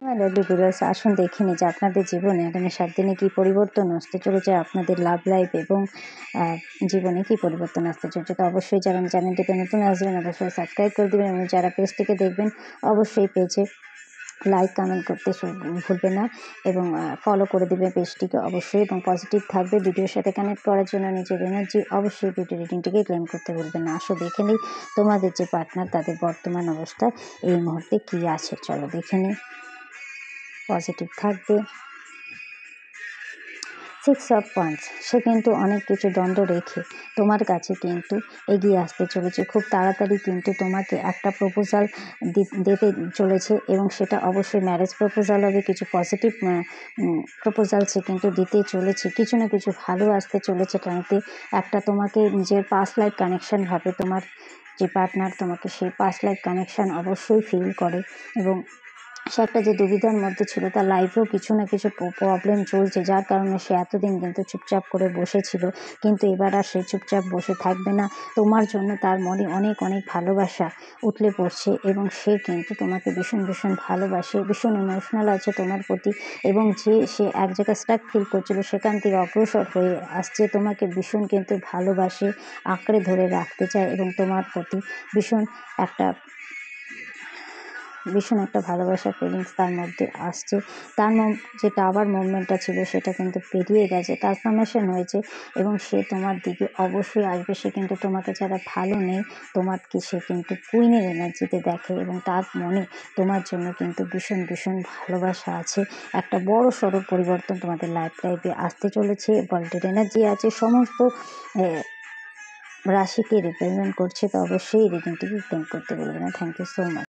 Lovely viewers, আসুন দেখে নিই যে আপনাদের জীবনে আগামী 7 দিনে কী পরিবর্তন আসতে চলেছে, আপনাদের লাভ লাইফ এবং জীবনে কী পরিবর্তন আসতে চলেছে। তো অবশ্যই যারা চ্যানেলটিতে নতুন আসবেন অবশ্যই সাবস্ক্রাইব করে দেবেন এবং যারা পেজটিকে দেখবেন অবশ্যই পেজে লাইক কমেন্ট করতে ভুলবেন না এবং ফলো করে দেবে পেজটিকে অবশ্যই এবং পজিটিভ থাকবে। ভিডিওর সাথে কানেক্ট করার জন্য নিজের এনার্জি অবশ্যই ভিডিও রিডিংটিকে ক্লেম করতে ভুলবেন না। আসো দেখে নিই তোমাদের যে পার্টনার তাদের বর্তমান অবস্থা এই মুহূর্তে কী আছে। চলো দেখে নিই। পজিটিভ থাকবে। 6 অফ ওয়ান্স, সে কিন্তু অনেক কিছু দ্বন্দ্ব রেখে তোমার কাছে কিন্তু এগিয়ে আসতে চলেছে। খুব তাড়াতাড়ি কিন্তু তোমাকে একটা প্রপোজাল দিতে চলেছে এবং সেটা অবশ্যই ম্যারেজ প্রপোজাল হবে। কিছু পজিটিভ প্রপোজাল সে কিন্তু দিতে চলেছে। কিছু না কিছু ভালো আসতে চলেছে টাইমতে। একটা তোমাকে নিজের পাস্ট লাইফ কানেকশান ভাবে, তোমার যে পার্টনার তোমাকে সেই পাস্ট লাইফ কানেকশান অবশ্যই ফিল করে এবং সে একটা যে দুবিধার মধ্যে ছিল, তার লাইফেও কিছু না কিছু প্রবলেম চলছে, যার কারণে সে এতদিন কিন্তু চুপচাপ করে বসেছিল। কিন্তু এবার আর সে চুপচাপ বসে থাকবে না। তোমার জন্য তার মনে অনেক অনেক ভালোবাসা উঠলে পড়ছে এবং সে কিন্তু তোমাকে ভীষণ ভীষণ ভালোবাসে, ভীষণ ইমোশনাল আছে তোমার প্রতি এবং যে সে এক জায়গায় স্টাক ফিল করছিল সেখান থেকে অগ্রসর হয়ে আসছে। তোমাকে ভীষণ কিন্তু ভালোবাসে, আঁকড়ে ধরে রাখতে চায় এবং তোমার প্রতি ভীষণ একটা ভালোবাসার ফিলিংস তার মধ্যে আসছে। তার যেটা আবার মুভমেন্টটা ছিল সেটা কিন্তু পেরিয়ে গেছে, ট্রান্সফরমেশন হয়েছে এবং সে তোমার দিকে অবশ্যই আসবে। সে কিন্তু তোমাকে যারা ভালো নেই তোমাকে সে কিন্তু কুইনের এনার্জিতে দেখে এবং তার মনে তোমার জন্য কিন্তু ভীষণ ভীষণ ভালোবাসা আছে। একটা বড় সড়ো পরিবর্তন তোমাদের লাইফে আসতে চলেছে। পজিটিভ এনার্জি আছে, সমস্ত রাশিকে রিপ্রেজেন্ট করছে। তো অবশ্যই রিডিংটিকে ক্লেম করতে বলবে না। Thank you so much.